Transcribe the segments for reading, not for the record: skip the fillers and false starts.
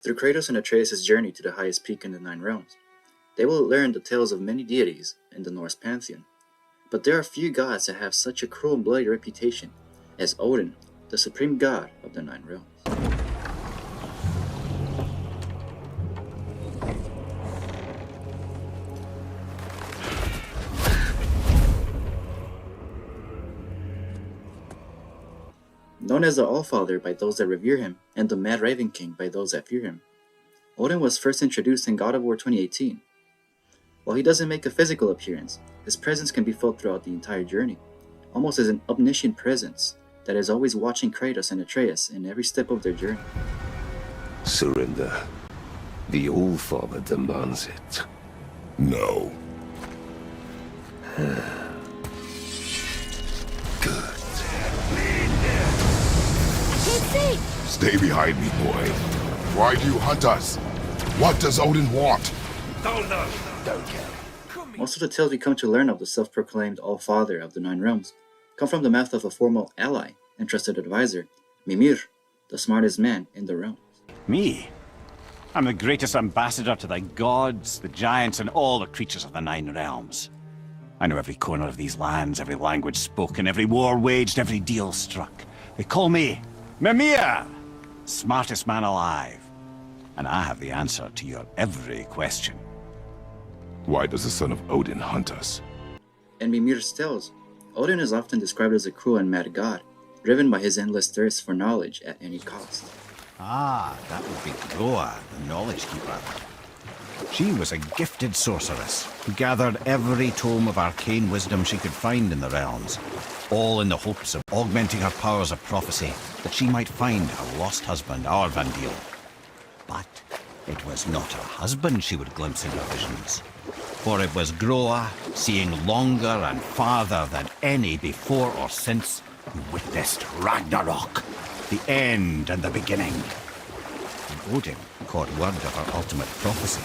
Through Kratos and Atreus' journey to the highest peak in the Nine Realms, they will learn the tales of many deities in the Norse pantheon. But there are few gods that have such a cruel and bloody reputation as Odin, the supreme god of the Nine Realms. Known as the Allfather by those that revere him, and the Mad Raven King by those that fear him, Odin was first introduced in God of War 2018. While he doesn't make a physical appearance, his presence can be felt throughout the entire journey, almost as an omniscient presence that is always watching Kratos and Atreus in every step of their journey. Surrender. The Allfather demands it. No. Good. See? Stay behind me, boy. Why do you hunt us? What does Odin want? Don't care. Most of the tales we come to learn of the self-proclaimed All-Father of the Nine Realms come from the mouth of a former ally and trusted advisor, Mimir, the smartest man in the realms. Me? I'm the greatest ambassador to the gods, the giants, and all the creatures of the Nine Realms. I know every corner of these lands, every language spoken, every war waged, every deal struck. They call me Mimir, smartest man alive. And I have the answer to your every question. Why does the son of Odin hunt us? In Mimir's tales, Odin is often described as a cruel and mad god, driven by his endless thirst for knowledge at any cost. Ah, that would be Groa, the Knowledge Keeper. She was a gifted sorceress who gathered every tome of arcane wisdom she could find in the realms, all in the hopes of augmenting her powers of prophecy, that she might find her lost husband, Arvandil. But it was not her husband she would glimpse in her visions, for it was Groa, seeing longer and farther than any before or since, who witnessed Ragnarok, the end and the beginning. When Odin caught word of her ultimate prophecy,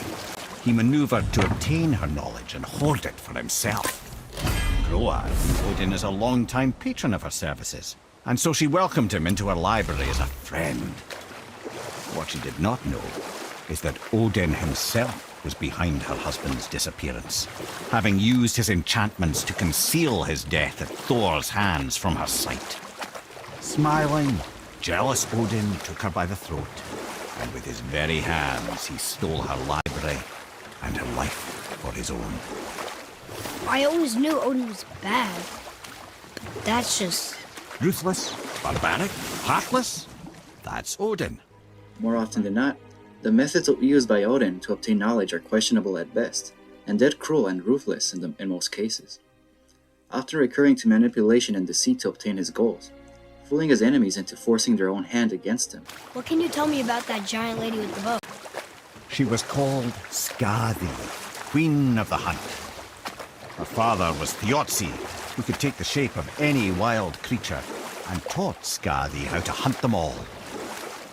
he maneuvered to obtain her knowledge and hoard it for himself. Groa knew Odin as a long-time patron of her services, and so she welcomed him into her library as a friend. What she did not know is that Odin himself was behind her husband's disappearance, having used his enchantments to conceal his death at Thor's hands from her sight. Smiling, jealous Odin took her by the throat, and with his very hands he stole her library and her life for his own. I always knew Odin was bad. But that's just... Ruthless, barbaric, heartless? That's Odin. More often than not, the methods used by Odin to obtain knowledge are questionable at best, and dead cruel and ruthless in most cases, often recurring to manipulation and deceit to obtain his goals, fooling his enemies into forcing their own hand against him. What can you tell me about that giant lady with the bow? She was called Skadi, Queen of the Hunt. Her father was Thiotzi, who could take the shape of any wild creature, and taught Skadi how to hunt them all.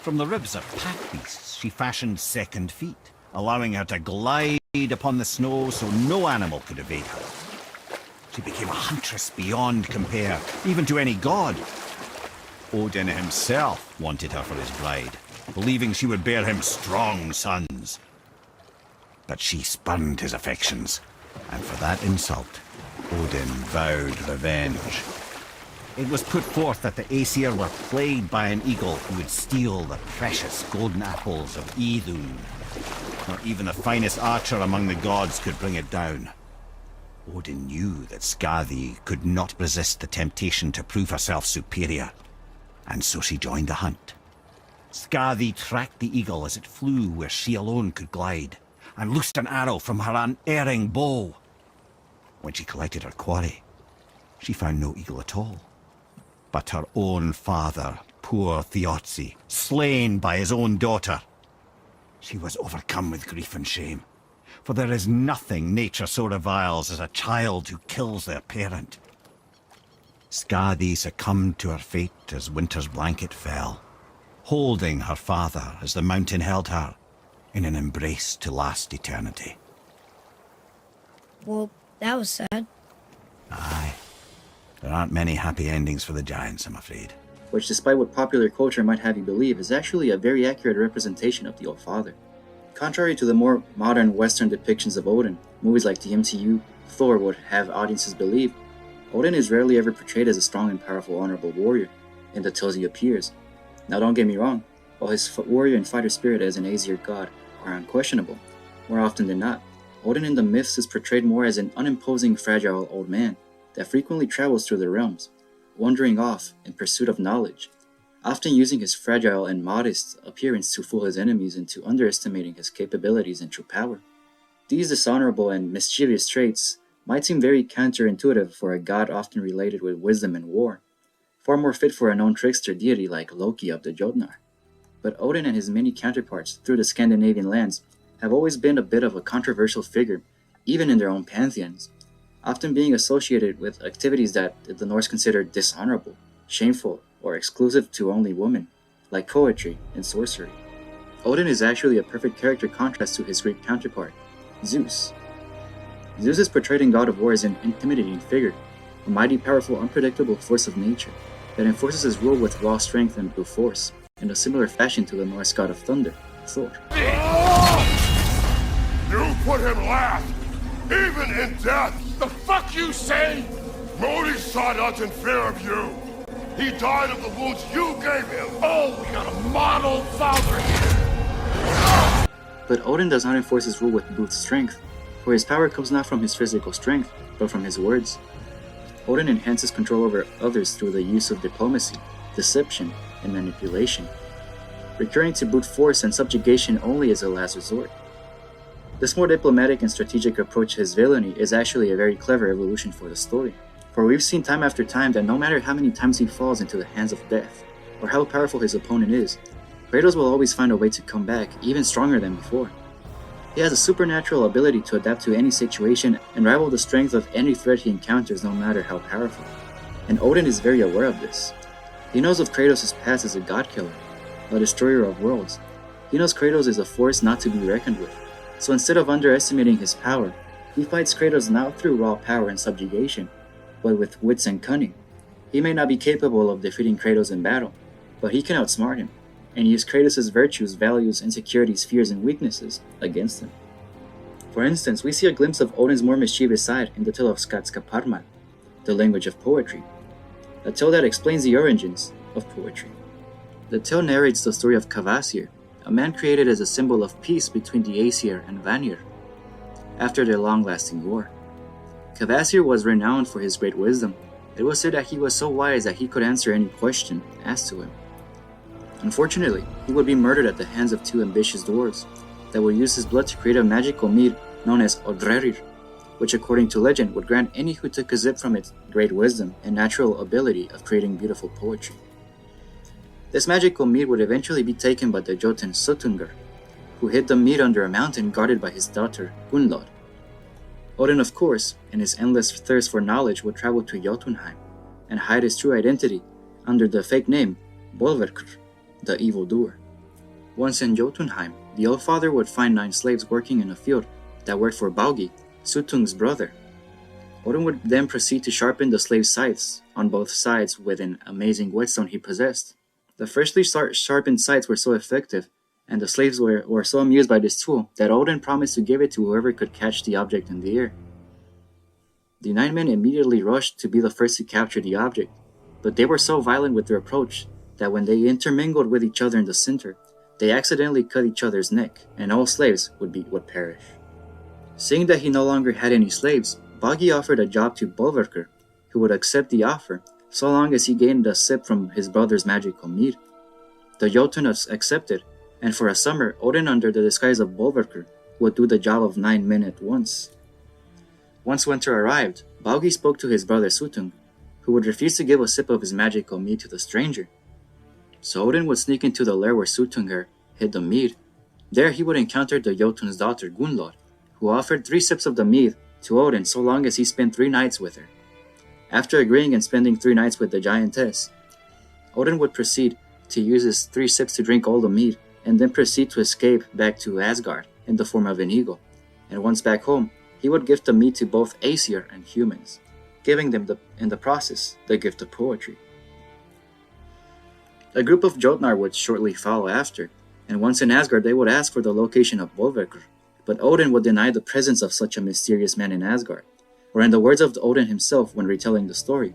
From the ribs of pack beasts, she fashioned second feet, allowing her to glide upon the snow so no animal could evade her. She became a huntress beyond compare, even to any god. Odin himself wanted her for his bride, believing she would bear him strong sons. But she spurned his affections, and for that insult, Odin vowed revenge. It was put forth that the Aesir were plagued by an eagle who would steal the precious golden apples of Idun. Not even the finest archer among the gods could bring it down. Odin knew that Skadi could not resist the temptation to prove herself superior, and so she joined the hunt. Skadi tracked the eagle as it flew where she alone could glide, and loosed an arrow from her unerring bow. When she collected her quarry, she found no eagle at all, but her own father, poor Thiotzi, slain by his own daughter. She was overcome with grief and shame, for there is nothing nature so reviles as a child who kills their parent. Skadi succumbed to her fate as winter's blanket fell, holding her father as the mountain held her in an embrace to last eternity. Well, that was sad. Aye. There aren't many happy endings for the giants, I'm afraid. which despite what popular culture might have you believe is actually a very accurate representation of the Old Father. Contrary to the more modern Western depictions of Odin, movies like the MCU, Thor would have audiences believe, Odin is rarely ever portrayed as a strong and powerful honorable warrior in the tales he appears. Now don't get me wrong, while his warrior and fighter spirit as an Aesir god are unquestionable, more often than not, Odin in the myths is portrayed more as an unimposing, fragile old man that frequently travels through the realms, wandering off in pursuit of knowledge, often using his fragile and modest appearance to fool his enemies into underestimating his capabilities and true power. These dishonorable and mischievous traits might seem very counterintuitive for a god often related with wisdom and war, far more fit for a known trickster deity like Loki of the Jotnar. But Odin and his many counterparts through the Scandinavian lands have always been a bit of a controversial figure, even in their own pantheons, often being associated with activities that the Norse considered dishonorable, shameful, or exclusive to only women, like poetry and sorcery. Odin is actually a perfect character contrast to his Greek counterpart, Zeus. Zeus is portrayed in God of War as an intimidating figure, a mighty, powerful, unpredictable force of nature that enforces his rule with raw strength and brute force, in a similar fashion to the Norse god of thunder, Thor. You put him last, even in death. The fuck you say? Modi sought us in fear of you. He died of the wounds you gave him. Oh, we got a model father here. But Odin does not enforce his rule with brute strength, for his power comes not from his physical strength, but from his words. Odin enhances control over others through the use of diplomacy, deception, and manipulation, recurring to brute force and subjugation only as a last resort. This more diplomatic and strategic approach to his villainy is actually a very clever evolution for the story, for we've seen time after time that no matter how many times he falls into the hands of death, or how powerful his opponent is, Kratos will always find a way to come back even stronger than before. He has a supernatural ability to adapt to any situation and rival the strength of any threat he encounters no matter how powerful, and Odin is very aware of this. He knows of Kratos' past as a god killer, a destroyer of worlds. He knows Kratos is a force not to be reckoned with, so instead of underestimating his power, he fights Kratos not through raw power and subjugation, but with wits and cunning. He may not be capable of defeating Kratos in battle, but he can outsmart him, and use Kratos' virtues, values, insecurities, fears, and weaknesses against him. For instance, we see a glimpse of Odin's more mischievous side in the tale of Skatskaparmal, the language of poetry, a tale that explains the origins of poetry. The tale narrates the story of Kvasir, a man created as a symbol of peace between the Aesir and Vanir, after their long-lasting war. Kvasir was renowned for his great wisdom. It was said that he was so wise that he could answer any question asked to him. Unfortunately, he would be murdered at the hands of two ambitious dwarves that would use his blood to create a magical mead known as Odrerir, which according to legend would grant any who took a sip from its great wisdom and natural ability of creating beautiful poetry. This magical mead would eventually be taken by the Jotun Suttungr, who hid the mead under a mountain guarded by his daughter Gunnlod. Odin, of course, in his endless thirst for knowledge, would travel to Jotunheim and hide his true identity under the fake name Bolverkr, the evildoer. Once in Jotunheim, the Allfather would find 9 slaves working in a field that worked for Baugi, Suttung's brother. Odin would then proceed to sharpen the slaves' scythes on both sides with an amazing whetstone he possessed. The freshly sharpened scythes were so effective, and the slaves were so amused by this tool, that Odin promised to give it to whoever could catch the object in the air. The 9 men immediately rushed to be the first to capture the object, but they were so violent with their approach that when they intermingled with each other in the center, they accidentally cut each other's neck, and all slaves would perish. Seeing that he no longer had any slaves, Baugi offered a job to Bolverkr, who would accept the offer, so long as he gained a sip from his brother's magical mead. The Jotun accepted, and for a summer, Odin, under the disguise of Bolverkr, would do the job of 9 men at once. Once winter arrived, Baugi spoke to his brother Suttung, who would refuse to give a sip of his magical mead to the stranger. So Odin would sneak into the lair where Suttungr hid the mead. There he would encounter the Jotun's daughter Gunnlod, who offered 3 sips of the mead to Odin so long as he spent 3 nights with her. After agreeing and spending 3 nights with the giantess, Odin would proceed to use his 3 sips to drink all the mead, and then proceed to escape back to Asgard in the form of an eagle. And once back home, he would gift the mead to both Aesir and humans, giving them in the process the gift of poetry. A group of Jotnar would shortly follow after, and once in Asgard they would ask for the location of Bolverkr, but Odin would deny the presence of such a mysterious man in Asgard, or in the words of Odin himself when retelling the story.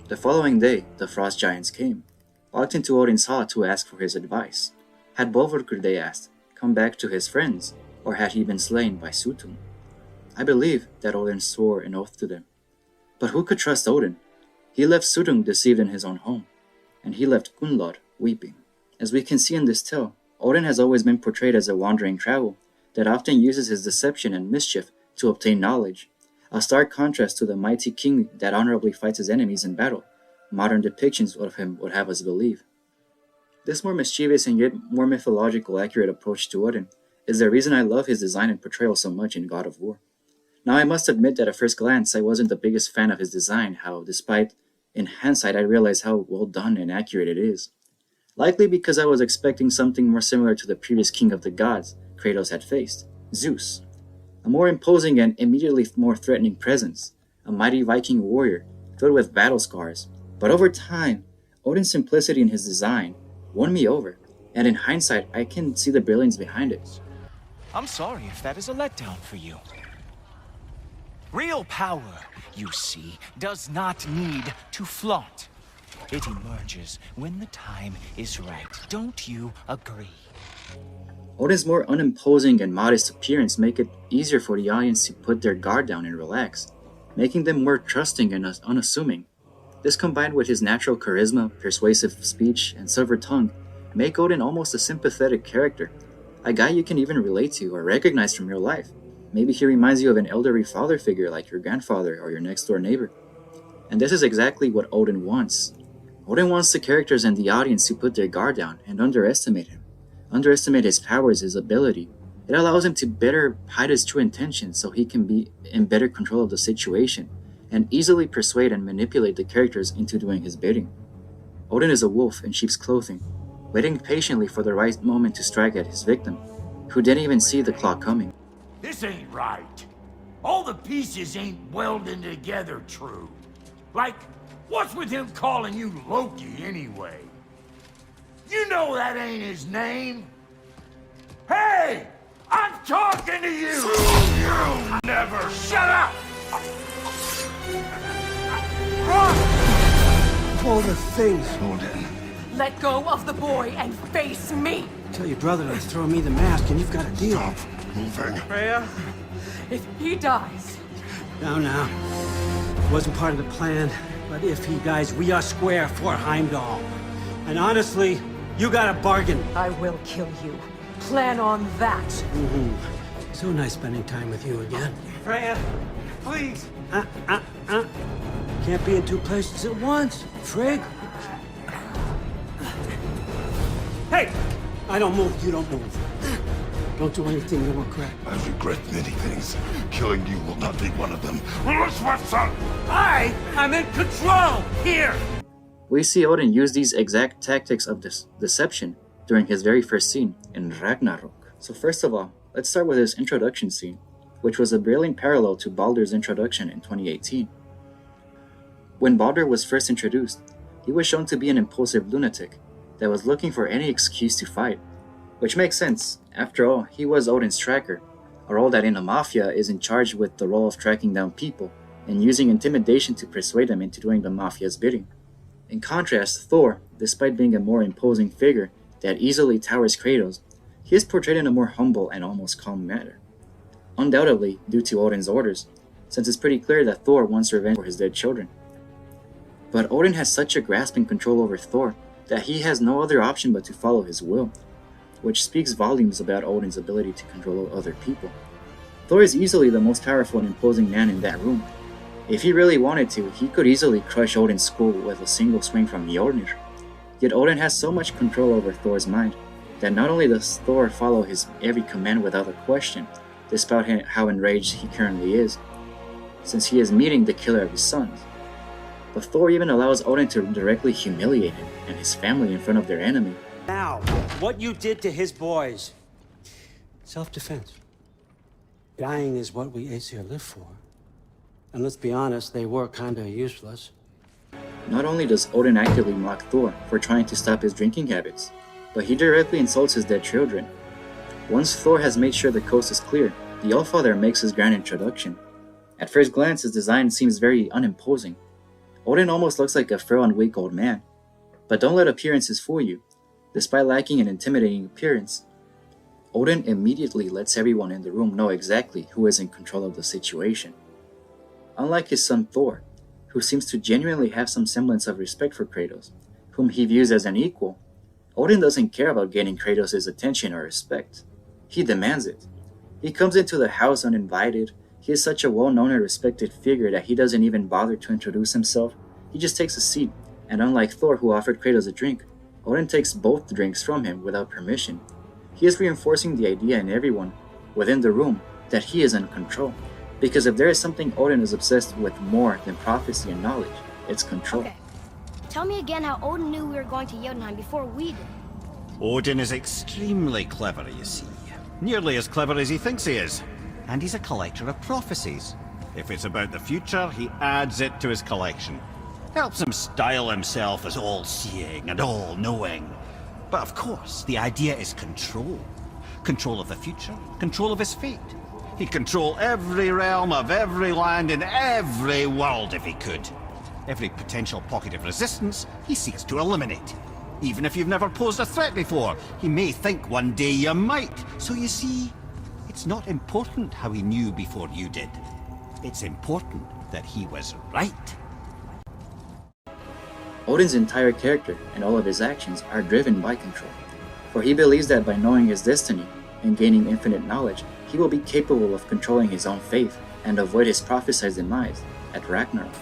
The following day, the frost giants came, walked into Odin's hall to ask for his advice. Had Bolverkr, they asked, come back to his friends, or had he been slain by Suttung? I believe that Odin swore an oath to them. But who could trust Odin? He left Suttung deceived in his own home, and he left Gunnlod weeping. As we can see in this tale, Odin has always been portrayed as a wandering travel that often uses his deception and mischief to obtain knowledge, a stark contrast to the mighty king that honorably fights his enemies in battle. Modern depictions of him would have us believe. This more mischievous and yet more mythological accurate approach to Odin is the reason I love his design and portrayal so much in God of War. Now I must admit that at first glance I wasn't the biggest fan of his design, how despite in hindsight I realized how well done and accurate it is. Likely because I was expecting something more similar to the previous king of the gods Kratos had faced, Zeus. A more imposing and immediately more threatening presence, a mighty Viking warrior filled with battle scars. But over time, Odin's simplicity in his design won me over, and in hindsight I can see the brilliance behind it. I'm sorry if that is a letdown for you. Real power, you see, does not need to flaunt. It emerges when the time is right. Don't you agree? Odin's more unimposing and modest appearance make it easier for the audience to put their guard down and relax, making them more trusting and unassuming. This combined with his natural charisma, persuasive speech, and silver tongue make Odin almost a sympathetic character, a guy you can even relate to or recognize from real life. Maybe he reminds you of an elderly father figure like your grandfather or your next door neighbor. And this is exactly what Odin wants. Odin wants the characters and the audience to put their guard down and underestimate him. Underestimate his powers, his ability. It allows him to better hide his true intentions so he can be in better control of the situation and easily persuade and manipulate the characters into doing his bidding. Odin is a wolf in sheep's clothing, waiting patiently for the right moment to strike at his victim, who didn't even see the claw coming. This ain't right. All the pieces ain't welding together true. Like, what's with him calling you Loki anyway? You know that ain't his name. Hey! I'm talking to you! You never shut up! All the things. Odin. Let go of the boy and face me! Tell your brother to throw me the mask and you've got a deal. Stop moving. Freya, if he dies... Now. Wasn't part of the plan, but if he dies, we are square for Heimdall. And honestly, you got a bargain. I will kill you. Plan on that. So nice spending time with you again. Freya, please. Can't be in two places at once, Frigg. Hey! I don't move, you don't move. Don't do anything you regret. I regret many things. Killing you will not be one of them. I am in control here! We see Odin use these exact tactics of deception during his very first scene in Ragnarok. So first of all, let's start with his introduction scene, which was a brilliant parallel to Baldur's introduction in 2018. When Baldur was first introduced, he was shown to be an impulsive lunatic that was looking for any excuse to fight, which makes sense. After all, he was Odin's tracker, a role that in a mafia is in charge with the role of tracking down people and using intimidation to persuade them into doing the mafia's bidding. In contrast, Thor, despite being a more imposing figure that easily towers Kratos, he is portrayed in a more humble and almost calm manner. Undoubtedly due to Odin's orders, since it's pretty clear that Thor wants revenge for his dead children. But Odin has such a grasping control over Thor that he has no other option but to follow his will, which speaks volumes about Odin's ability to control other people. Thor is easily the most powerful and imposing man in that room. If he really wanted to, he could easily crush Odin's skull with a single swing from Mjolnir. Yet Odin has so much control over Thor's mind that not only does Thor follow his every command without a question, despite how enraged he currently is, since he is meeting the killer of his sons, but Thor even allows Odin to directly humiliate him and his family in front of their enemy. Now, what you did to his boys. Self-defense. Dying is what we Aesir live for. And let's be honest, they were kinda useless. Not only does Odin actively mock Thor for trying to stop his drinking habits, but he directly insults his dead children. Once Thor has made sure the coast is clear, the Allfather makes his grand introduction. At first glance, his design seems very unimposing. Odin almost looks like a frail and weak old man. But don't let appearances fool you. Despite lacking an intimidating appearance, Odin immediately lets everyone in the room know exactly who is in control of the situation. Unlike his son Thor, who seems to genuinely have some semblance of respect for Kratos, whom he views as an equal, Odin doesn't care about gaining Kratos' attention or respect. He demands it. He comes into the house uninvited. He is such a well-known and respected figure that he doesn't even bother to introduce himself. He just takes a seat, and unlike Thor, who offered Kratos a drink, Odin takes both drinks from him without permission. He is reinforcing the idea in everyone within the room that he is in control. Because if there is something Odin is obsessed with more than prophecy and knowledge, it's control. Okay. Tell me again how Odin knew we were going to Jotunheim before we did. Odin is extremely clever, you see. Nearly as clever as he thinks he is. And he's a collector of prophecies. If it's about the future, he adds it to his collection. Helps him style himself as all-seeing and all-knowing. But of course, the idea is control. Control of the future, control of his fate. He'd control every realm of every land in every world if he could. Every potential pocket of resistance, he seeks to eliminate. Even if you've never posed a threat before, he may think one day you might. So you see, it's not important how he knew before you did. It's important that he was right. Odin's entire character and all of his actions are driven by control, for he believes that by knowing his destiny and gaining infinite knowledge, he will be capable of controlling his own fate and avoid his prophesied demise at Ragnarok.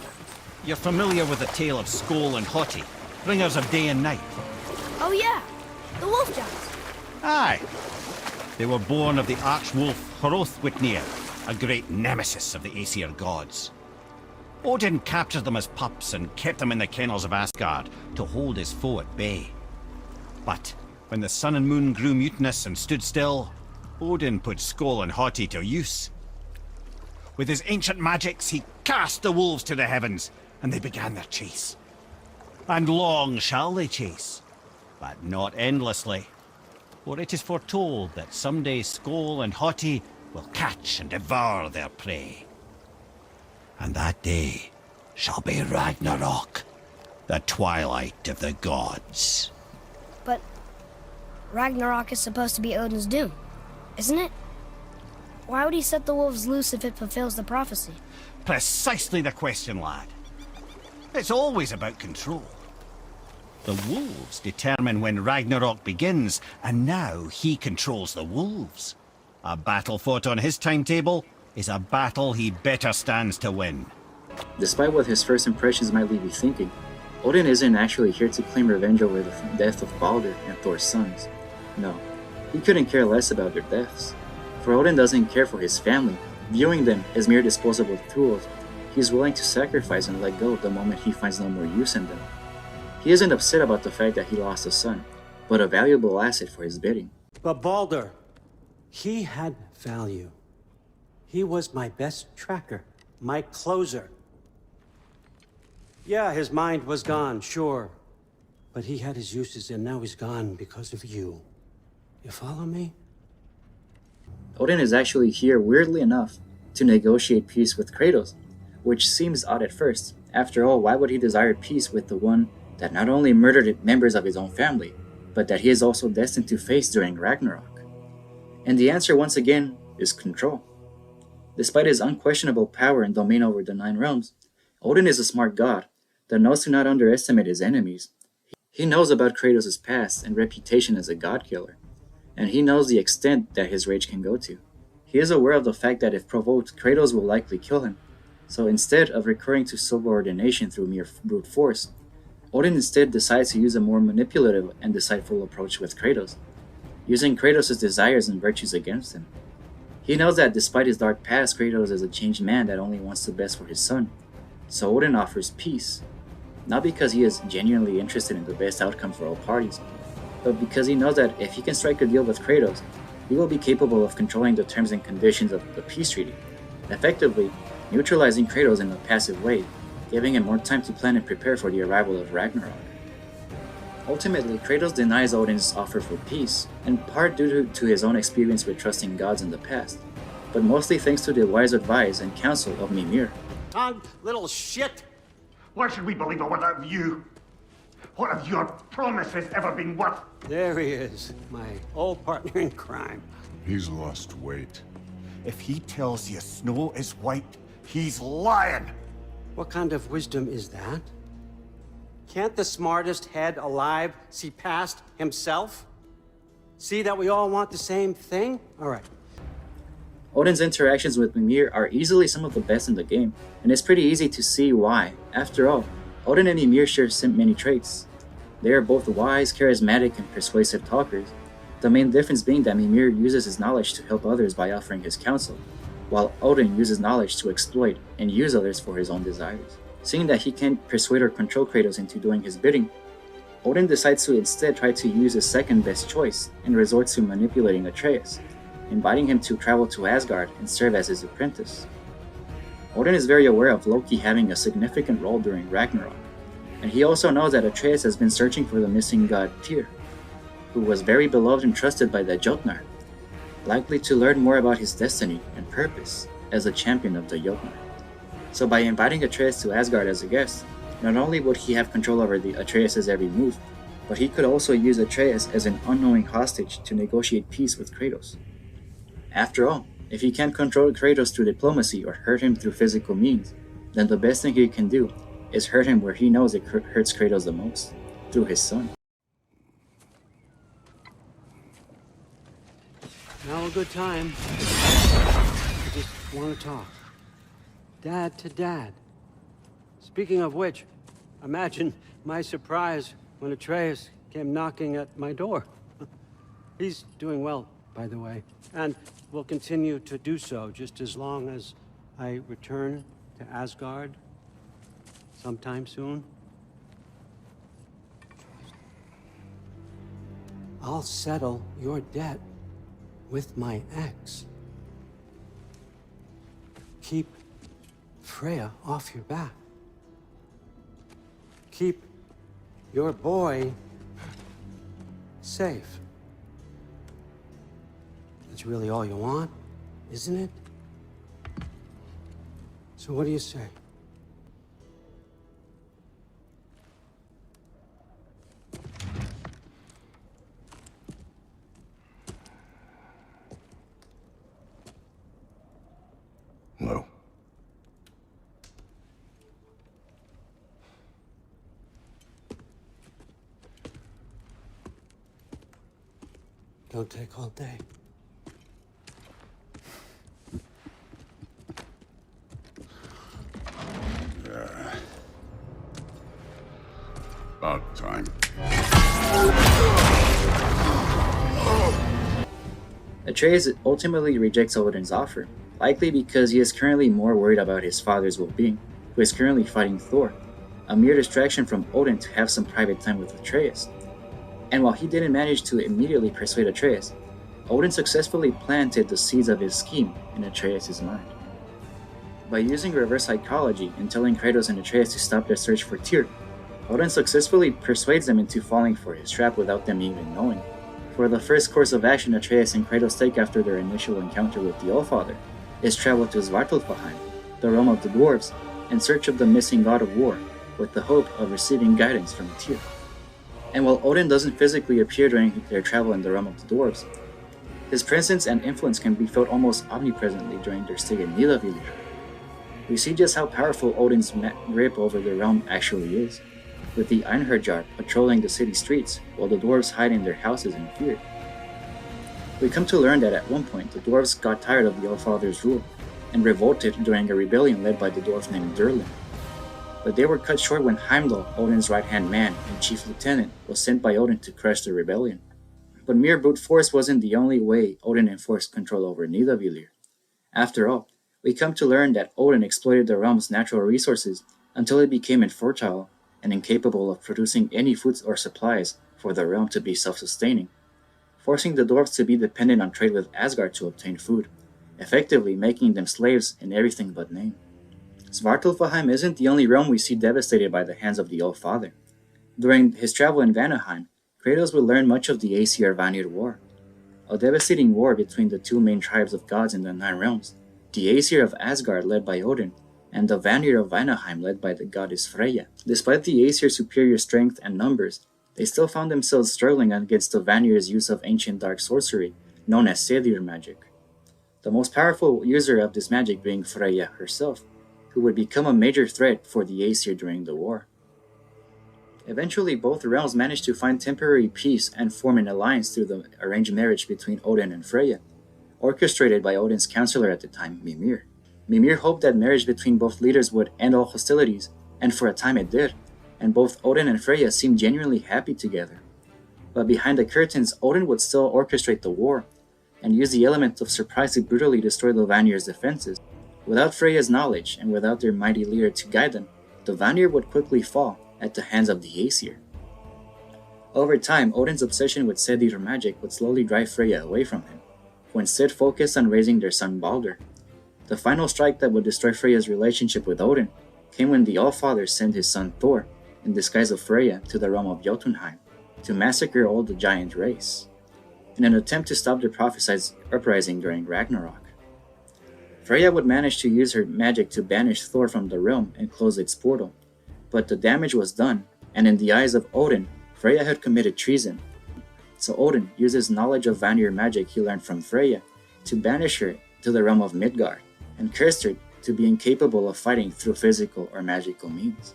You're familiar with the tale of Skoll and Hoti, bringers of day and night? Oh yeah, the wolf giants. Aye. They were born of the archwolf Hrothwitnir, a great nemesis of the Aesir gods. Odin captured them as pups and kept them in the kennels of Asgard to hold his foe at bay. But when the sun and moon grew mutinous and stood still, Odin put Skoll and Hoti to use. With his ancient magics, he cast the wolves to the heavens, and they began their chase. And long shall they chase, but not endlessly. For it is foretold that someday Skoll and Hoti will catch and devour their prey. And that day shall be Ragnarok, the twilight of the gods. But Ragnarok is supposed to be Odin's doom, isn't it? Why would he set the wolves loose if it fulfills the prophecy? Precisely the question, lad. It's always about control. The wolves determine when Ragnarok begins, and now he controls the wolves. A battle fought on his timetable is a battle he better stands to win. Despite what his first impressions might leave you thinking, Odin isn't actually here to claim revenge over the death of Baldur and Thor's sons. No, he couldn't care less about their deaths. For Odin doesn't care for his family, viewing them as mere disposable tools. He is willing to sacrifice and let go the moment he finds no more use in them. He isn't upset about the fact that he lost a son, but a valuable asset for his bidding. But Baldur, he had value. He was my best tracker, my closer. Yeah, his mind was gone, sure. But he had his uses, and now he's gone because of you. You follow me? Odin is actually here, weirdly enough, to negotiate peace with Kratos, which seems odd at first. After all, why would he desire peace with the one that not only murdered members of his own family, but that he is also destined to face during Ragnarok? And the answer, once again, is control. Despite his unquestionable power and domain over the 9 realms, Odin is a smart god that knows to not underestimate his enemies. He knows about Kratos' past and reputation as a god killer, and he knows the extent that his rage can go to. He is aware of the fact that if provoked, Kratos will likely kill him, so instead of recurring to subordination through mere brute force, Odin instead decides to use a more manipulative and decideful approach with Kratos, using Kratos' desires and virtues against him. He knows that despite his dark past, Kratos is a changed man that only wants the best for his son, so Odin offers peace, not because he is genuinely interested in the best outcome for all parties, but because he knows that if he can strike a deal with Kratos, he will be capable of controlling the terms and conditions of the peace treaty, effectively neutralizing Kratos in a passive way, giving him more time to plan and prepare for the arrival of Ragnarok. Ultimately, Kratos denies Odin's offer for peace, in part due to his own experience with trusting gods in the past, but mostly thanks to the wise advice and counsel of Mimir. Little shit! Why should we believe a word of you? What have your promises ever been worth? There he is, my old partner in crime. He's lost weight. If he tells you snow is white, he's lying. What kind of wisdom is that? Can't the smartest head alive see past himself? See that we all want the same thing? All right. Odin's interactions with Mimir are easily some of the best in the game, and it's pretty easy to see why. After all, Odin and Mimir share many traits. They are both wise, charismatic, and persuasive talkers, the main difference being that Mimir uses his knowledge to help others by offering his counsel, while Odin uses knowledge to exploit and use others for his own desires. Seeing that he can't persuade or control Kratos into doing his bidding, Odin decides to instead try to use his second best choice and resorts to manipulating Atreus, inviting him to travel to Asgard and serve as his apprentice. Odin is very aware of Loki having a significant role during Ragnarok, and he also knows that Atreus has been searching for the missing god Tyr, who was very beloved and trusted by the Jotnar, likely to learn more about his destiny and purpose as a champion of the Jotnar. So by inviting Atreus to Asgard as a guest, not only would he have control over Atreus' every move, but he could also use Atreus as an unknowing hostage to negotiate peace with Kratos. After all, if he can't control Kratos through diplomacy or hurt him through physical means, then the best thing he can do is hurt him where he knows it hurts Kratos the most, through his son. Now a good time. I just want to talk. Dad to dad. Speaking of which, imagine my surprise when Atreus came knocking at my door. He's doing well, by the way, and will continue to do so just as long as I return to Asgard sometime soon. I'll settle your debt with my ex. Keep Freya off your back. Keep your boy safe. That's really all you want, isn't it? So what do you say? No. Don't take all day. About time. Atreus ultimately rejects Odin's offer, likely because he is currently more worried about his father's well-being, who is currently fighting Thor, a mere distraction from Odin to have some private time with Atreus. And while he didn't manage to immediately persuade Atreus, Odin successfully planted the seeds of his scheme in Atreus' mind. By using reverse psychology and telling Kratos and Atreus to stop their search for Tyr, Odin successfully persuades them into falling for his trap without them even knowing. For the first course of action Atreus and Kratos take after their initial encounter with the Allfather is travel to Svartalfheim, the realm of the dwarves, in search of the missing god of war, with the hope of receiving guidance from Tyr. And while Odin doesn't physically appear during their travel in the realm of the dwarves, his presence and influence can be felt almost omnipresently during their stay in Nidavellir. We see just how powerful Odin's grip over the realm actually is, with the Einherjar patrolling the city streets while the dwarves hide in their houses in fear. We come to learn that at one point the dwarves got tired of the Allfather's rule and revolted during a rebellion led by the dwarf named Durlin. But they were cut short when Heimdall, Odin's right-hand man and chief lieutenant, was sent by Odin to crush the rebellion. But mere brute force wasn't the only way Odin enforced control over Nidavellir. After all, we come to learn that Odin exploited the realm's natural resources until it became infertile and incapable of producing any food or supplies for the realm to be self-sustaining, forcing the dwarves to be dependent on trade with Asgard to obtain food, effectively making them slaves in everything but name. Svartalfheim isn't the only realm we see devastated by the hands of the All-Father. During his travel in Vanaheim, Kratos would learn much of the Aesir-Vanir War, a devastating war between the two main tribes of gods in the Nine Realms, the Aesir of Asgard led by Odin, and the Vanir of Vanaheim led by the goddess Freyja. Despite the Aesir's superior strength and numbers, they still found themselves struggling against the Vanir's use of ancient dark sorcery, known as Sedir magic. The most powerful user of this magic being Freyja herself, who would become a major threat for the Aesir during the war. Eventually, both realms managed to find temporary peace and form an alliance through the arranged marriage between Odin and Freyja, orchestrated by Odin's counselor at the time, Mimir. Mimir hoped that marriage between both leaders would end all hostilities, and for a time it did, and both Odin and Freyja seemed genuinely happy together. But behind the curtains, Odin would still orchestrate the war, and use the element of surprise to brutally destroy the Vanir's defenses. Without Freyja's knowledge, and without their mighty leader to guide them, the Vanir would quickly fall at the hands of the Aesir. Over time, Odin's obsession with Sedir magic would slowly drive Freyja away from him, who instead focused on raising their son Baldur. The final strike that would destroy Freyja's relationship with Odin came when the All-Father sent his son Thor, in disguise of Freyja, to the realm of Jotunheim, to massacre all the giant race, in an attempt to stop the prophesied uprising during Ragnarok. Freyja would manage to use her magic to banish Thor from the realm and close its portal, but the damage was done, and in the eyes of Odin, Freyja had committed treason. So Odin uses knowledge of Vanir magic he learned from Freyja to banish her to the realm of Midgard, and cursed her to be incapable of fighting through physical or magical means.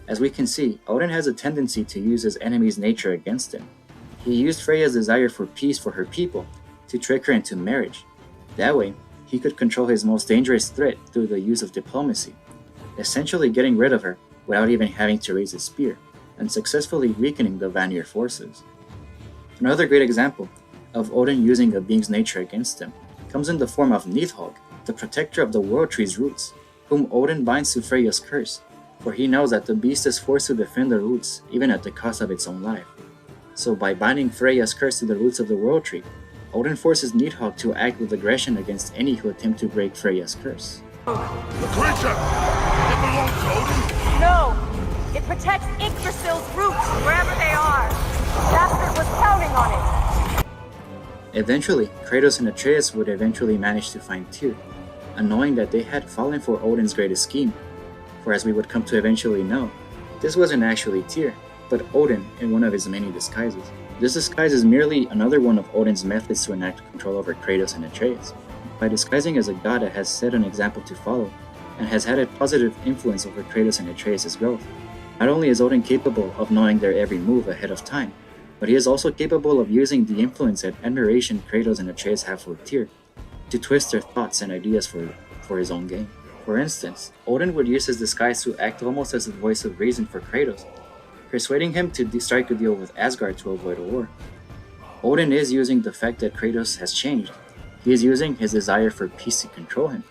As we can see, Odin has a tendency to use his enemy's nature against him. He used Freyja's desire for peace for her people to trick her into marriage. That way, he could control his most dangerous threat through the use of diplomacy, essentially getting rid of her without even having to raise his spear, and successfully weakening the Vanir forces. Another great example of Odin using a being's nature against him comes in the form of Nidhogg, the protector of the World Tree's roots, whom Odin binds to Freyja's curse, for he knows that the beast is forced to defend the roots even at the cost of its own life. So by binding Freyja's curse to the roots of the World Tree, Odin forces Nidhogg to act with aggression against any who attempt to break Freyja's curse. The creature! It belongs to Odin! No! It protects Yggdrasil's roots, wherever they are. Bastard was counting on it. Eventually, Kratos and Atreus would eventually manage to find Tyr, and knowing that they had fallen for Odin's greatest scheme, for as we would come to eventually know, this wasn't actually Tyr, but Odin in one of his many disguises. This disguise is merely another one of Odin's methods to enact control over Kratos and Atreus. By disguising as a god that has set an example to follow, and has had a positive influence over Kratos and Atreus' growth, not only is Odin capable of knowing their every move ahead of time, but he is also capable of using the influence and admiration Kratos and Atreus have for Tyr to twist their thoughts and ideas for his own gain. For instance, Odin would use his disguise to act almost as a voice of reason for Kratos, persuading him to strike a deal with Asgard to avoid a war. Odin is using the fact that Kratos has changed. He is using his desire for peace to control him.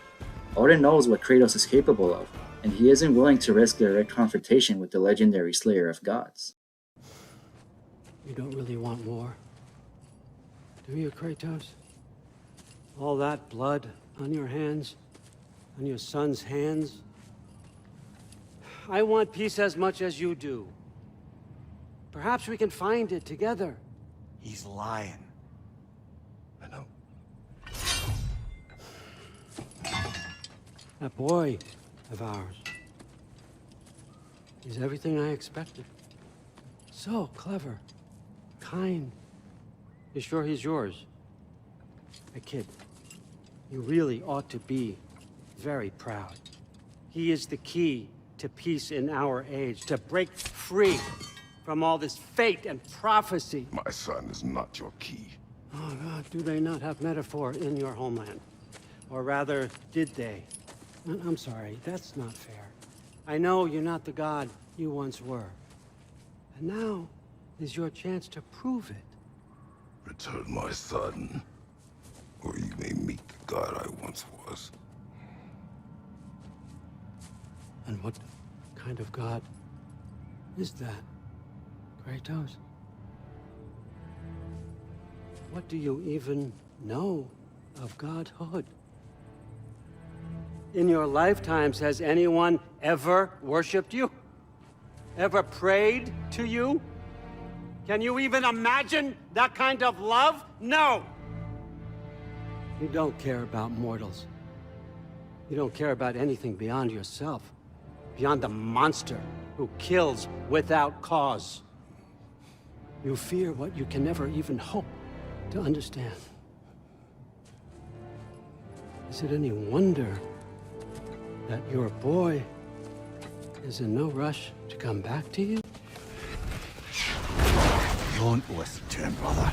Odin knows what Kratos is capable of, and he isn't willing to risk direct confrontation with the legendary slayer of gods. You don't really want war, do you, Kratos? All that blood on your hands, on your son's hands? I want peace as much as you do. Perhaps we can find it together. He's lying. I know. That boy of ours is everything I expected. So clever, kind. You sure he's yours? A kid, you really ought to be very proud. He is the key to peace in our age, to break free from all this fate and prophecy. My son is not your key. Oh God, do they not have metaphor in your homeland? Or rather, did they? I'm sorry, that's not fair. I know you're not the god you once were. And now is your chance to prove it. Return my son, or you may meet the god I once was. And what kind of god is that, Kratos? What do you even know of godhood? In your lifetimes, has anyone ever worshipped you? Ever prayed to you? Can you even imagine that kind of love? No! You don't care about mortals. You don't care about anything beyond yourself. Beyond the monster who kills without cause. You fear what you can never even hope to understand. Is it any wonder that your boy is in no rush to come back to you? Don't listen to him, brother.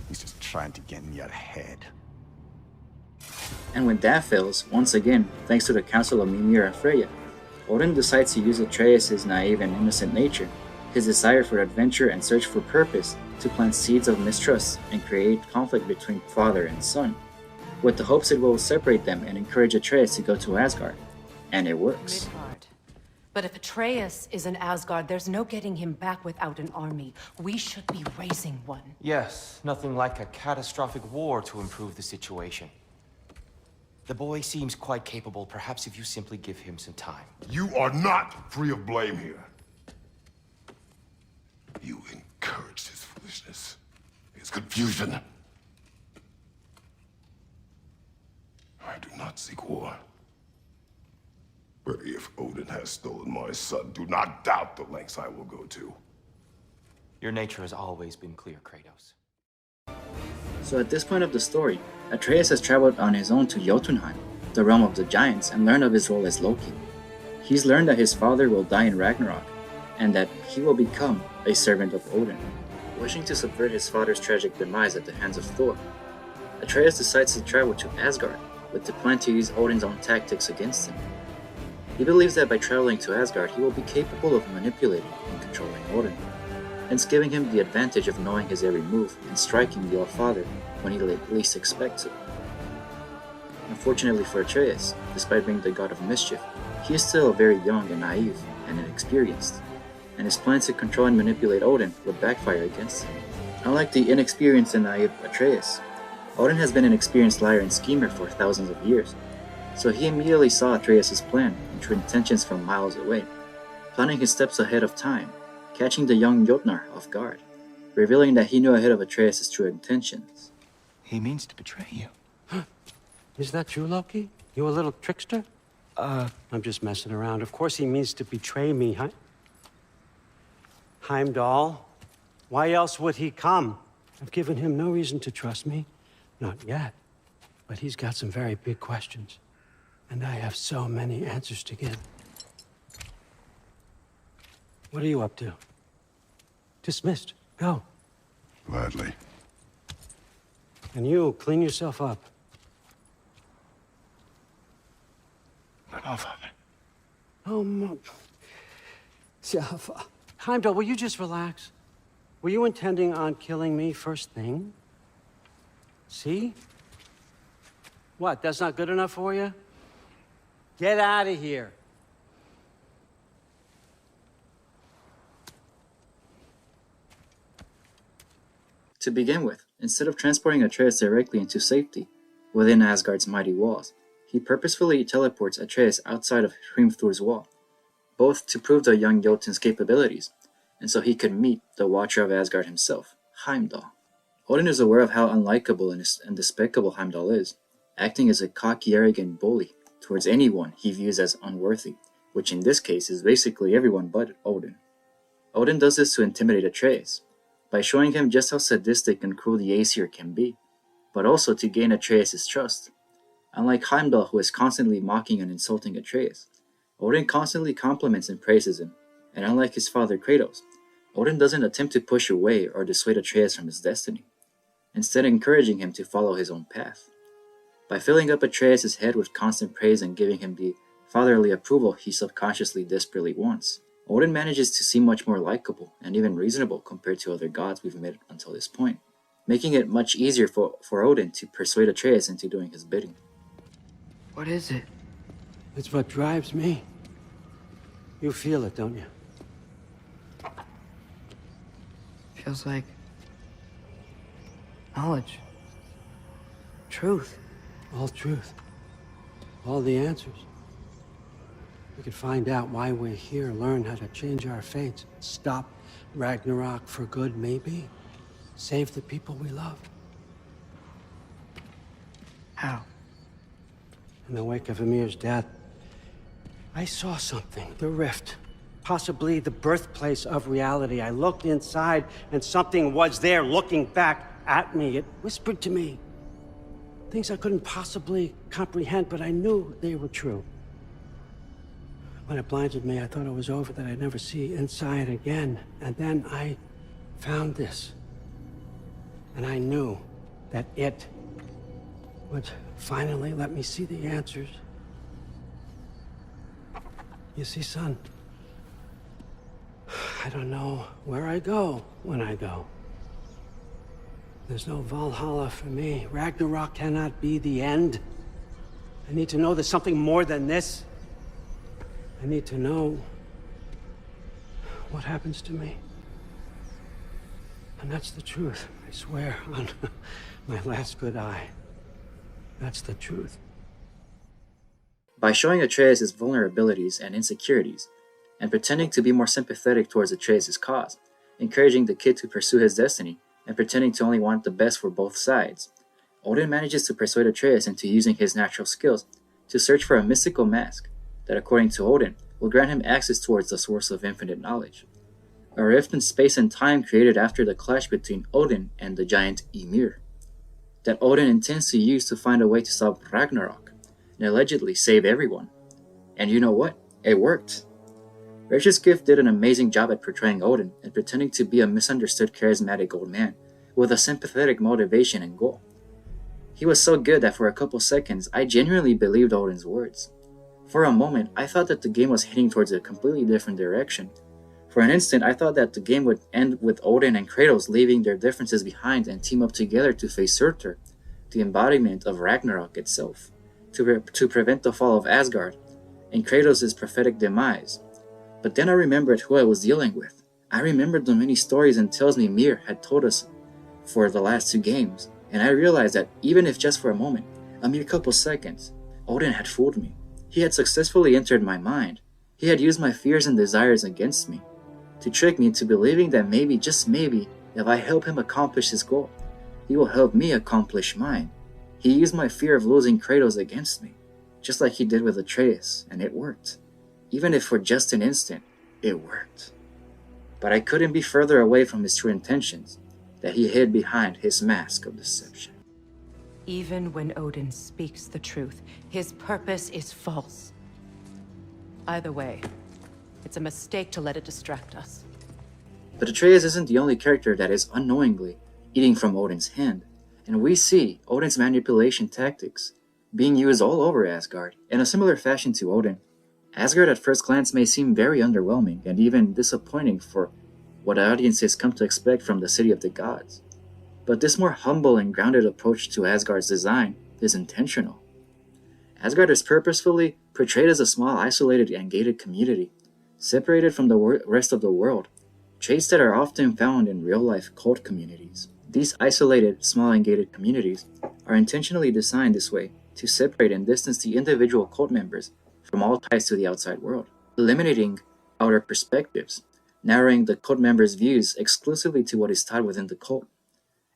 He's just trying to get in your head. And when that fails, once again, thanks to the counsel of Mimir and Freya, Odin decides to use Atreus' naive and innocent nature, his desire for adventure and search for purpose, to plant seeds of mistrust and create conflict between father and son, with the hopes it will separate them and encourage Atreus to go to Asgard. And it works. Midgard. But if Atreus is in Asgard, there's no getting him back without an army. We should be raising one. Yes, nothing like a catastrophic war to improve the situation. The boy seems quite capable. Perhaps if you simply give him some time. You are not free of blame here. You encouraged his foolishness, his confusion. I do not seek war. But if Odin has stolen my son, do not doubt the lengths I will go to. Your nature has always been clear, Kratos. So at this point of the story, Atreus has traveled on his own to Jotunheim, the realm of the giants, and learned of his role as Loki. He's learned that his father will die in Ragnarok, and that he will become a servant of Odin. Wishing to subvert his father's tragic demise at the hands of Thor, Atreus decides to travel to Asgard, with the plan to use Odin's own tactics against him. He believes that by traveling to Asgard, he will be capable of manipulating and controlling Odin, hence giving him the advantage of knowing his every move and striking the All-Father when he least expects it. Unfortunately for Atreus, despite being the god of mischief, he is still very young and naive and inexperienced, and his plans to control and manipulate Odin would backfire against him. Unlike the inexperienced and naive Atreus, Odin has been an experienced liar and schemer for thousands of years, so he immediately saw Atreus' plan and true intentions from miles away, planning his steps ahead of time, catching the young Jotnar off guard, revealing that he knew ahead of Atreus' true intentions. He means to betray you. Is that true, Loki? You a little trickster? I'm just messing around. Of course he means to betray me, huh? Heimdall? Why else would he come? I've given him no reason to trust me. Not yet. But he's got some very big questions. And I have so many answers to give. What are you up to? Dismissed. Go. Gladly. And you, clean yourself up. No, Father. Oh, Heimdall, will you just relax? Were you intending on killing me first thing? See? What, that's not good enough for you? Get out of here. To begin with, instead of transporting Atreus directly into safety, within Asgard's mighty walls, he purposefully teleports Atreus outside of Hrimthur's wall, both to prove the young Jotun's capabilities, and so he could meet the Watcher of Asgard himself, Heimdall. Odin is aware of how unlikable and despicable Heimdall is, acting as a cocky, arrogant bully towards anyone he views as unworthy, which in this case is basically everyone but Odin. Odin does this to intimidate Atreus, by showing him just how sadistic and cruel the Aesir can be, but also to gain Atreus' trust. Unlike Heimdall, who is constantly mocking and insulting Atreus, Odin constantly compliments and praises him, and unlike his father Kratos, Odin doesn't attempt to push away or dissuade Atreus from his destiny, instead encouraging him to follow his own path. By filling up Atreus' head with constant praise and giving him the fatherly approval he subconsciously desperately wants, Odin manages to seem much more likable and even reasonable compared to other gods we've met until this point, making it much easier for Odin to persuade Atreus into doing his bidding. What is it? It's what drives me. You feel it, don't you? Feels like knowledge. Truth. All truth. all the answers. We could find out why we're here, learn how to change our fates, stop Ragnarok for good, maybe. Save the people we love. How? In the wake of Emir's death, I saw something. The rift. Possibly the birthplace of reality. I looked inside, and something was there looking back at me. It whispered to me things I couldn't possibly comprehend, but I knew they were true. When it blinded me, I thought it was over, that I'd never see inside again. And then I found this. And I knew that it would finally let me see the answers. You see, son, I don't know where I go when I go. There's no Valhalla for me. Ragnarok cannot be the end. I need to know there's something more than this. I need to know what happens to me. And that's the truth, I swear, on my last good eye. That's the truth. By showing Atreus his vulnerabilities and insecurities, and pretending to be more sympathetic towards Atreus' cause, encouraging the kid to pursue his destiny, and pretending to only want the best for both sides, Odin manages to persuade Atreus into using his natural skills to search for a mystical mask that, according to Odin, will grant him access towards the source of infinite knowledge. A rift in space and time created after the clash between Odin and the giant Ymir, that Odin intends to use to find a way to stop Ragnarok and allegedly save everyone. And you know what? It worked. Richard Gift did an amazing job at portraying Odin and pretending to be a misunderstood charismatic old man with a sympathetic motivation and goal. He was so good that for a couple seconds I genuinely believed Odin's words. For a moment, I thought that the game was heading towards a completely different direction. For an instant, I thought that the game would end with Odin and Kratos leaving their differences behind and team up together to face Surtur, the embodiment of Ragnarok itself, to prevent the fall of Asgard and Kratos' prophetic demise. But then I remembered who I was dealing with. I remembered the many stories and tales Mimir had told us for the last 2 games, and I realized that even if just for a moment, a mere couple seconds, Odin had fooled me. He had successfully entered my mind. He had used my fears and desires against me, to trick me into believing that maybe, just maybe, if I help him accomplish his goal, he will help me accomplish mine. He used my fear of losing Kratos against me, just like he did with Atreus, and it worked. Even if for just an instant, it worked. But I couldn't be further away from his true intentions, that he hid behind his mask of deception. Even when Odin speaks the truth, his purpose is false. Either way, it's a mistake to let it distract us. But Atreus isn't the only character that is unknowingly eating from Odin's hand, and we see Odin's manipulation tactics being used all over Asgard. In a similar fashion to Odin, Asgard at first glance may seem very underwhelming and even disappointing for what audiences come to expect from the City of the Gods. But this more humble and grounded approach to Asgard's design is intentional. Asgard is purposefully portrayed as a small, isolated, and gated community, separated from the rest of the world, traits that are often found in real-life cult communities. These isolated, small, and gated communities are intentionally designed this way to separate and distance the individual cult members from all ties to the outside world, eliminating outer perspectives, narrowing the cult members' views exclusively to what is taught within the cult,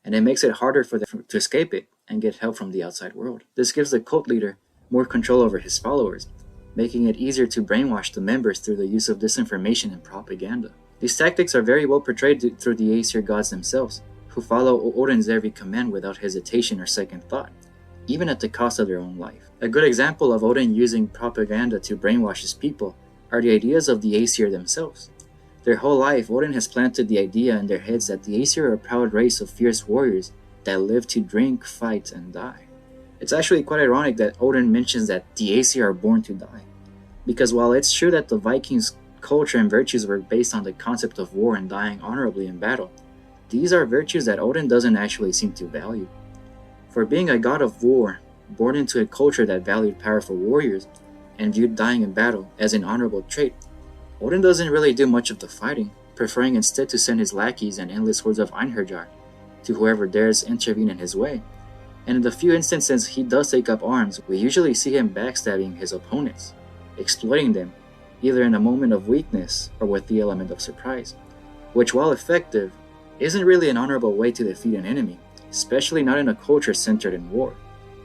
and it makes it harder for them to escape it and get help from the outside world. This gives the cult leader more control over his followers, making it easier to brainwash the members through the use of disinformation and propaganda. These tactics are very well portrayed through the Aesir gods themselves, who follow Odin's every command without hesitation or second thought, even at the cost of their own life. A good example of Odin using propaganda to brainwash his people are the ideas of the Aesir themselves. Their whole life, Odin has planted the idea in their heads that the Aesir are a proud race of fierce warriors that live to drink, fight, and die. It's actually quite ironic that Odin mentions that the Aesir are born to die, because while it's true that the Vikings' culture and virtues were based on the concept of war and dying honorably in battle, these are virtues that Odin doesn't actually seem to value. For being a god of war, born into a culture that valued powerful warriors and viewed dying in battle as an honorable trait, Odin doesn't really do much of the fighting, preferring instead to send his lackeys and endless hordes of Einherjar to whoever dares intervene in his way, and in the few instances he does take up arms, we usually see him backstabbing his opponents, exploiting them, either in a moment of weakness or with the element of surprise, which, while effective, isn't really an honorable way to defeat an enemy, especially not in a culture centered in war,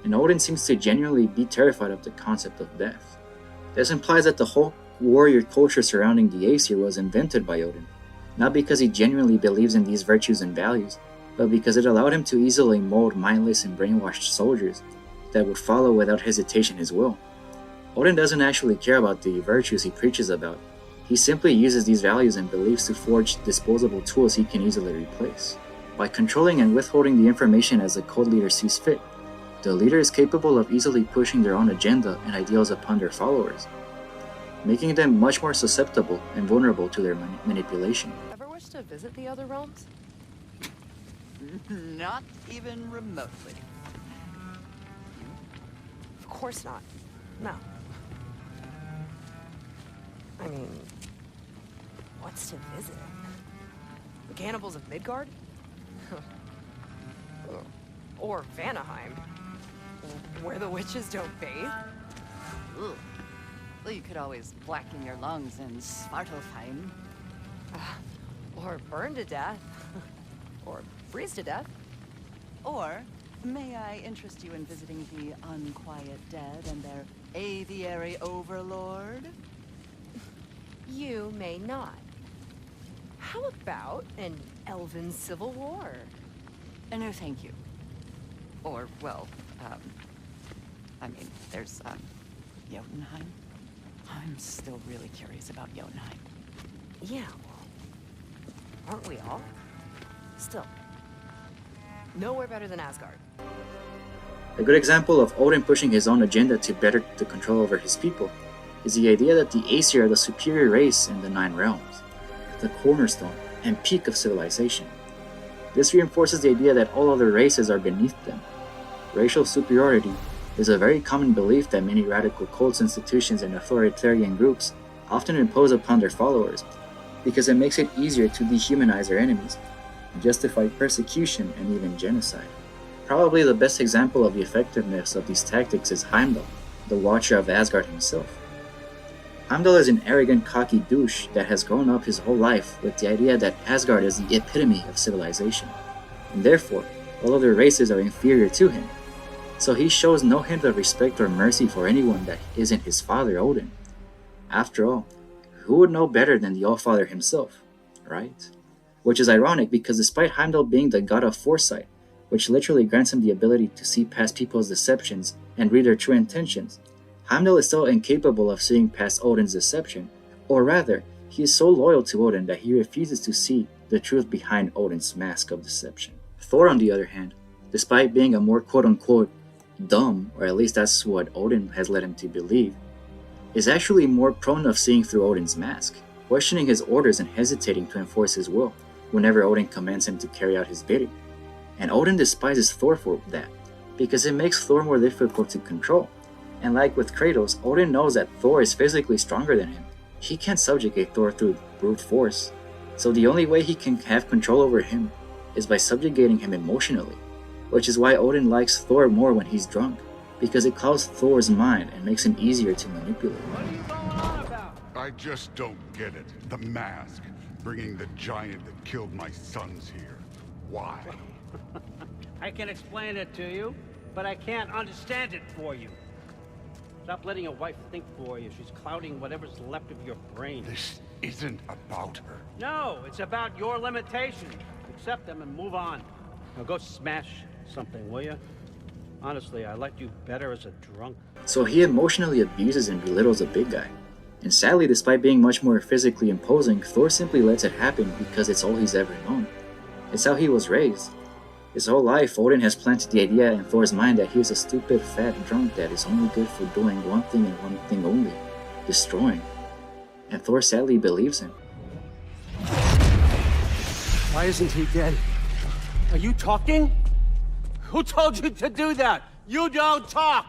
and Odin seems to genuinely be terrified of the concept of death. This implies that the whole warrior culture surrounding the Aesir was invented by Odin, not because he genuinely believes in these virtues and values, but because it allowed him to easily mold mindless and brainwashed soldiers that would follow without hesitation his will. Odin doesn't actually care about the virtues he preaches about. He simply uses these values and beliefs to forge disposable tools he can easily replace. By controlling and withholding the information as the cult leader sees fit, the leader is capable of easily pushing their own agenda and ideals upon their followers, making them much more susceptible and vulnerable to their manipulation. Ever wish to visit the other realms? Not even remotely. Of course not. No. I mean, what's to visit? The cannibals of Midgard? Or Vanaheim? Where the witches don't bathe? Ooh. Well, you could always blacken your lungs in Svartalfheim. Or burn to death. Or freeze to death. Or may I interest you in visiting the unquiet dead and their aviary overlord? You may not. How about an elven civil war? No, thank you. Or, well, I mean, there's, Jotunheim. I'm still really curious about Jotunheim. Yeah, well, aren't we all? Still, nowhere better than Asgard. A good example of Odin pushing his own agenda to better the control over his people is the idea that the Aesir are the superior race in the Nine Realms, the cornerstone and peak of civilization. This reinforces the idea that all other races are beneath them. Racial superiority is a very common belief that many radical cults, institutions, and authoritarian groups often impose upon their followers, because it makes it easier to dehumanize their enemies, justify persecution, and even genocide. Probably the best example of the effectiveness of these tactics is Heimdall, the Watcher of Asgard himself. Heimdall is an arrogant, cocky douche that has grown up his whole life with the idea that Asgard is the epitome of civilization, and therefore all other races are inferior to him. So he shows no hint of respect or mercy for anyone that isn't his father Odin. After all, who would know better than the Allfather himself, right? Which is ironic because despite Heimdall being the god of foresight, which literally grants him the ability to see past people's deceptions and read their true intentions, Heimdall is still incapable of seeing past Odin's deception, or rather, he is so loyal to Odin that he refuses to see the truth behind Odin's mask of deception. Thor, on the other hand, despite being a more quote-unquote dumb, or at least that's what Odin has led him to believe, is actually more prone of seeing through Odin's mask, questioning his orders and hesitating to enforce his will whenever Odin commands him to carry out his bidding. And Odin despises Thor for that, because it makes Thor more difficult to control. And like with Kratos, Odin knows that Thor is physically stronger than him. He can't subjugate Thor through brute force, so the only way he can have control over him is by subjugating him emotionally, which is why Odin likes Thor more when he's drunk, because it clouds Thor's mind and makes him easier to manipulate. What are you going on about? I just don't get it. The mask, bringing the giant that killed my sons here. Why? I can explain it to you, but I can't understand it for you. Stop letting your wife think for you. She's clouding whatever's left of your brain. This isn't about her. No, it's about your limitations. Accept them and move on. Now go smash something, will you? Honestly, I liked you better as a drunk. So he emotionally abuses and belittles the big guy. And sadly, despite being much more physically imposing, Thor simply lets it happen because it's all he's ever known. It's how he was raised. His whole life, Odin has planted the idea in Thor's mind that he is a stupid, fat drunk that is only good for doing one thing and one thing only, destroying. And Thor sadly believes him. Why isn't he dead? Are you talking? Who told you to do that? You don't talk.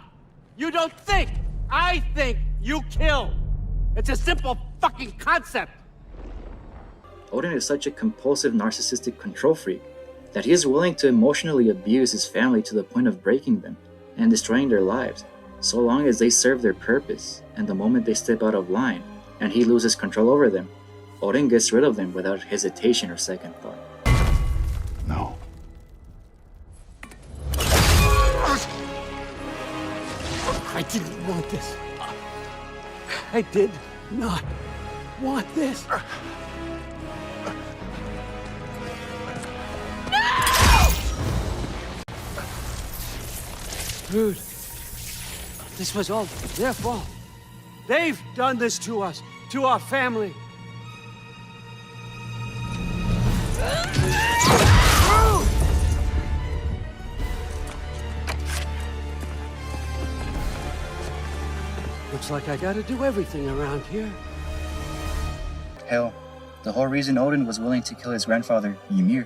You don't think. I think. You kill. It's a simple fucking concept. Odin is such a compulsive, narcissistic control freak that he is willing to emotionally abuse his family to the point of breaking them and destroying their lives, so long as they serve their purpose, and the moment they step out of line and he loses control over them, Odin gets rid of them without hesitation or second thought. No. I didn't want this. I did not want this. Dude, this was all their fault. They've done this to us, to our family. Looks like I gotta do everything around here. Hell, the whole reason Odin was willing to kill his grandfather, Ymir,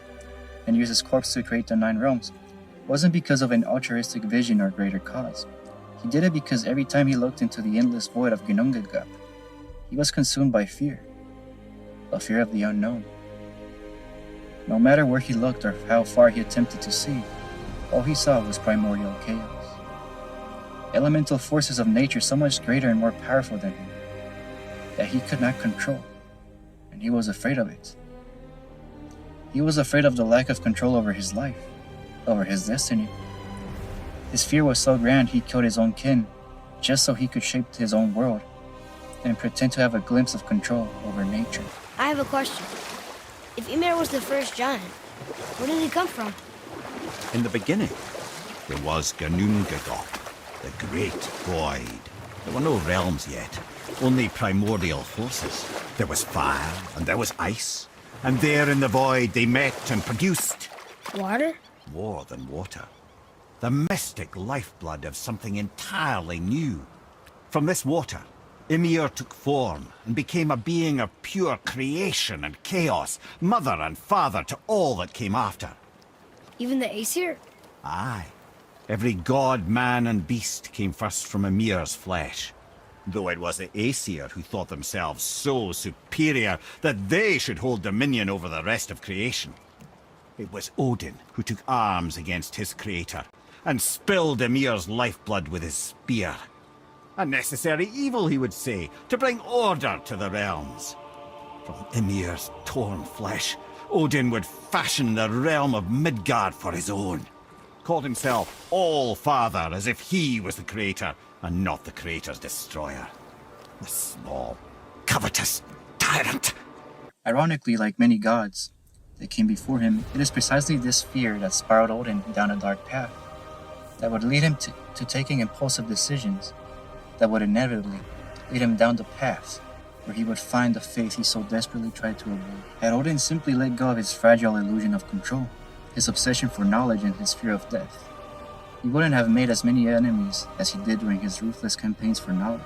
and use his corpse to create the 9 realms wasn't because of an altruistic vision or greater cause. He did it because every time he looked into the endless void of Ginnungagap, he was consumed by fear. A fear of the unknown. No matter where he looked or how far he attempted to see, all he saw was primordial chaos. Elemental forces of nature so much greater and more powerful than him, that he could not control, and he was afraid of it. He was afraid of the lack of control over his life, over his destiny. His fear was so grand he killed his own kin, just so he could shape his own world, and pretend to have a glimpse of control over nature. I have a question. If Ymir was the first giant, where did he come from? In the beginning, there was Ginnungagap, the great void. There were no realms yet, only primordial forces. There was fire, and there was ice, and there in the void they met and produced... Water? More than water. The mystic lifeblood of something entirely new. From this water, Ymir took form and became a being of pure creation and chaos, mother and father to all that came after. Even the Aesir? Aye. Every god, man, and beast came first from Ymir's flesh. Though it was the Aesir who thought themselves so superior that they should hold dominion over the rest of creation. It was Odin who took arms against his creator and spilled Ymir's lifeblood with his spear. A necessary evil, he would say, to bring order to the realms. From Ymir's torn flesh, Odin would fashion the realm of Midgard for his own. Called himself All-Father, as if he was the creator and not the creator's destroyer. The small, covetous tyrant. Ironically, like many gods that came before him, it is precisely this fear that spiraled Odin down a dark path, that would lead him to taking impulsive decisions, that would inevitably lead him down the path where he would find the fate he so desperately tried to avoid. Had Odin simply let go of his fragile illusion of control, his obsession for knowledge and his fear of death, he wouldn't have made as many enemies as he did during his ruthless campaigns for knowledge.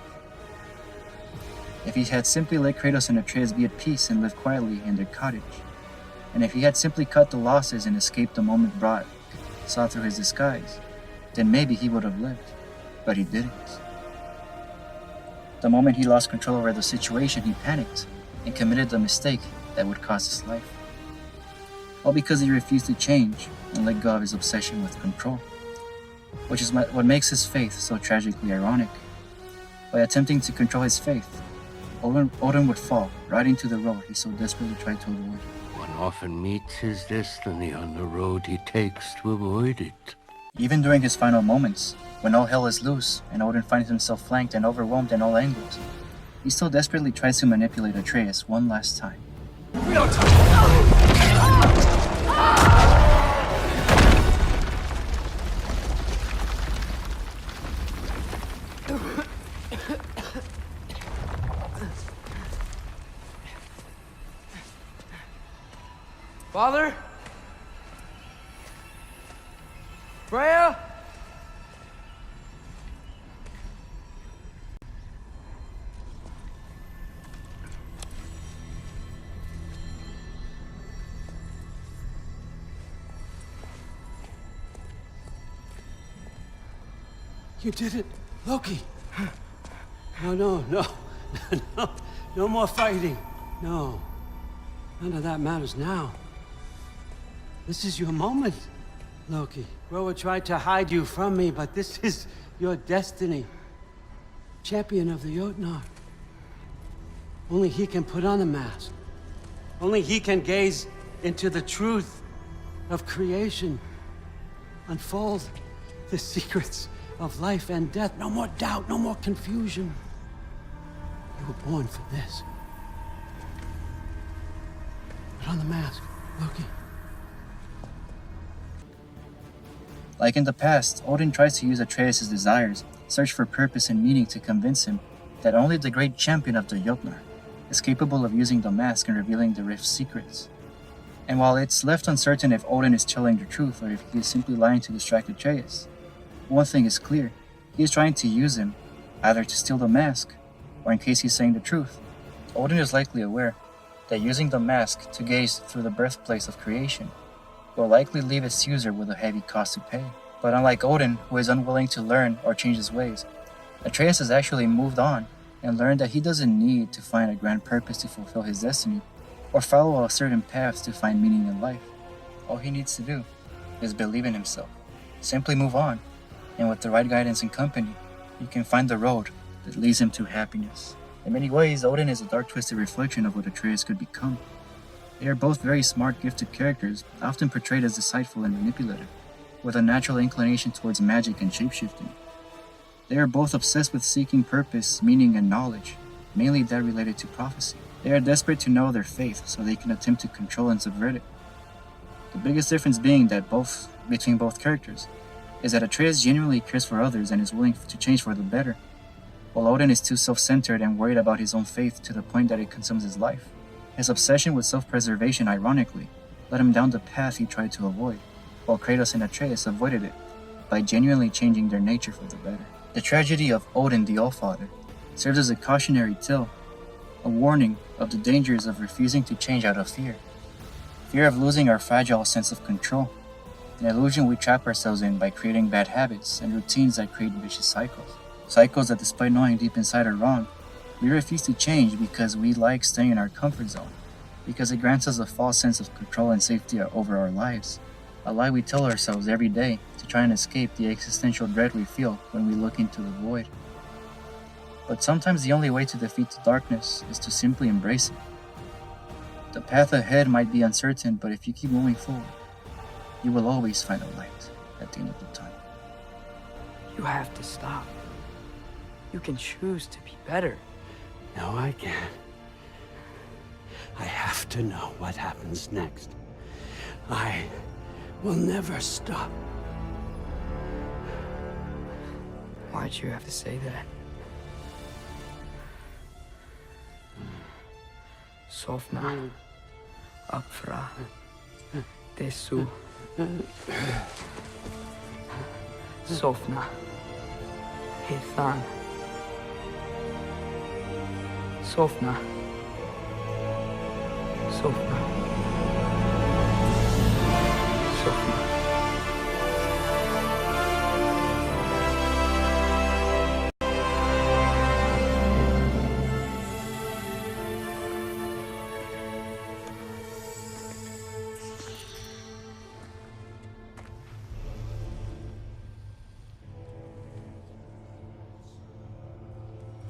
If he had simply let Kratos and Atreus be at peace and live quietly in their cottage, and if he had simply cut the losses and escaped the moment brought, saw through his disguise, then maybe he would have lived, but he didn't. The moment he lost control over the situation, he panicked and committed the mistake that would cost his life. All because he refused to change and let go of his obsession with control, which is what makes his faith so tragically ironic. By attempting to control his faith, Odin would fall right into the road he so desperately tried to avoid. One often meets his destiny on the road he takes to avoid it. Even during his final moments, when all hell is loose and Odin finds himself flanked and overwhelmed in all angles, he still desperately tries to manipulate Atreus one last time. Father? Freya? You did it, Loki. No. No more fighting. No. None of that matters now. This is your moment, Loki. Groa tried to hide you from me, but this is your destiny. Champion of the Jotnar. Only he can put on a mask. Only he can gaze into the truth of creation. Unfold the secrets of life and death. No more doubt, no more confusion. You were born for this. Put on the mask, Loki. Like in the past, Odin tries to use Atreus' desires, search for purpose and meaning to convince him that only the great champion of the Jotnar is capable of using the mask and revealing the rift's secrets. And while it's left uncertain if Odin is telling the truth or if he is simply lying to distract Atreus, one thing is clear: he is trying to use him, either to steal the mask, or in case he's saying the truth. Odin is likely aware that using the mask to gaze through the birthplace of creation will likely leave its user with a heavy cost to pay. But unlike Odin, who is unwilling to learn or change his ways, Atreus has actually moved on and learned that he doesn't need to find a grand purpose to fulfill his destiny, or follow a certain path to find meaning in life. All he needs to do is believe in himself, simply move on, and with the right guidance and company, he can find the road that leads him to happiness. In many ways, Odin is a dark, twisted reflection of what Atreus could become. They are both very smart, gifted characters, often portrayed as deceitful and manipulative, with a natural inclination towards magic and shapeshifting. They are both obsessed with seeking purpose, meaning, and knowledge, mainly that related to prophecy. They are desperate to know their faith so they can attempt to control and subvert it. The biggest difference being that between both characters is that Atreus genuinely cares for others and is willing to change for the better, while Odin is too self-centered and worried about his own faith to the point that it consumes his life. His obsession with self-preservation, ironically, led him down the path he tried to avoid, while Kratos and Atreus avoided it by genuinely changing their nature for the better. The tragedy of Odin the Allfather serves as a cautionary tale, a warning of the dangers of refusing to change out of fear. Fear of losing our fragile sense of control, an illusion we trap ourselves in by creating bad habits and routines that create vicious cycles. Cycles that, despite knowing deep inside are wrong, we refuse to change because we like staying in our comfort zone, because it grants us a false sense of control and safety over our lives, a lie we tell ourselves every day to try and escape the existential dread we feel when we look into the void. But sometimes the only way to defeat the darkness is to simply embrace it. The path ahead might be uncertain, but if you keep moving forward, you will always find a light at the end of the tunnel. You have to stop. You can choose to be better. No, I can't. I have to know what happens next. I will never stop. Why'd you have to say that? Sofna. Apfra. Desu. Sofna. Hithan. Sofna. Sofna. Sofna.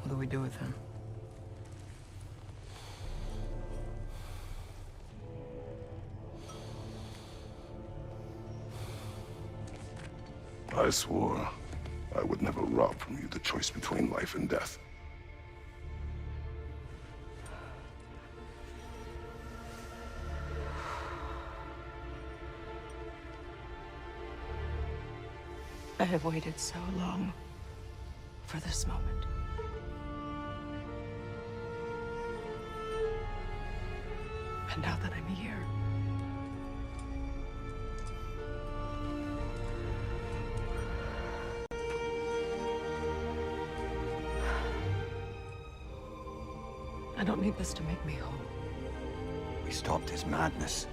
What do we do with him? I swore I would never rob from you the choice between life and death. I have waited so long for this moment. And now that I'm here, I don't need this to make me whole. We stopped his madness.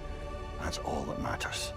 That's all that matters.